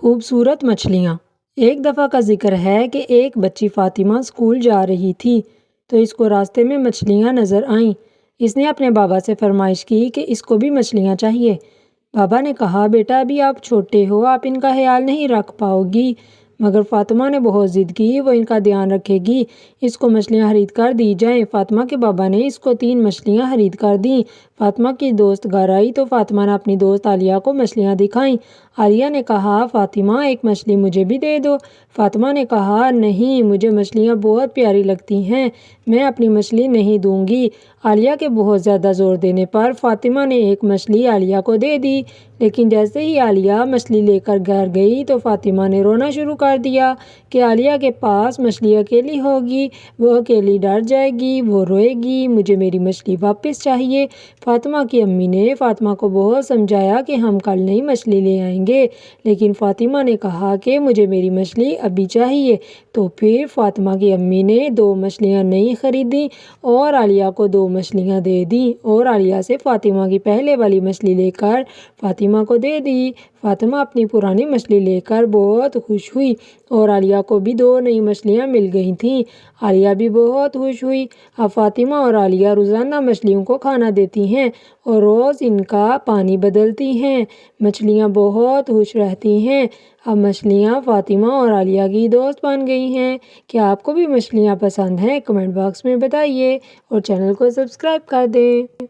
خوبصورت مچھلیاں۔ ایک دفعہ کا ذکر ہے کہ ایک بچی فاطمہ اسکول جا رہی تھی تو اس کو راستے میں مچھلیاں نظر آئیں۔ اس نے اپنے بابا سے فرمائش کی کہ اس کو بھی مچھلیاں چاہیے۔ بابا نے کہا، بیٹا ابھی آپ چھوٹے ہو، آپ ان کا خیال نہیں رکھ پاؤ گی۔ مگر فاطمہ نے بہت ضد کی، وہ ان کا دھیان رکھے گی، اس کو مچھلیاں خرید کر دی جائیں۔ فاطمہ کے بابا نے اس کو 3 مچھلیاں خرید کر دیں۔ فاطمہ کی دوست گھر آئی تو فاطمہ نے اپنی دوست عالیہ کو مچھلیاں دکھائیں۔ عالیہ نے کہا، فاطمہ ایک مچھلی مجھے بھی دے دو۔ فاطمہ نے کہا، نہیں، مجھے مچھلیاں بہت پیاری لگتی ہیں، میں اپنی مچھلی نہیں دوں گی۔ عالیہ کے بہت زیادہ زور دینے پر فاطمہ نے ایک مچھلی عالیہ کو دے دی، لیکن جیسے ہی عالیہ مچھلی لے کر گھر گئی تو فاطمہ نے رونا شروع کر دیا کہ عالیہ کے پاس مچھلی اکیلی ہوگی، وہ اکیلی ڈر جائے گی، وہ روئے گی، مجھے میری مچھلی واپس چاہیے۔ فاطمہ کی امی نے فاطمہ کو بہت سمجھایا کہ ہم کل نئی مچھلی لے آئیں گے، لیکن فاطمہ نے کہا کہ مجھے میری مچھلی ابھی چاہیے۔ تو پھر فاطمہ کی امی نے 2 مچھلیاں نئی خریدیں اور عالیہ کو 2 مچھلیاں دے دیں اور عالیہ سے فاطمہ کی پہلے والی مچھلی لے کر فاطمہ کو دے دی۔ فاطمہ اپنی پرانی مچھلی لے کر بہت خوش ہوئی اور عالیہ کو بھی 2 نئی مچھلیاں مل گئی تھیں۔ عالیہ بھی بہت خوش ہوئی۔ اب فاطمہ اور عالیہ روزانہ مچھلیوں کو کھانا دیتی ہیں اور روز ان کا پانی بدلتی ہیں۔ مچھلیاں بہت خوش رہتی ہیں۔ اب مچھلیاں فاطمہ اور عالیہ کی دوست بن گئی ہیں۔ کیا آپ کو بھی مچھلیاں پسند ہیں؟ کمنٹ باکس میں بتائیے اور چینل کو سبسکرائب کر دیں۔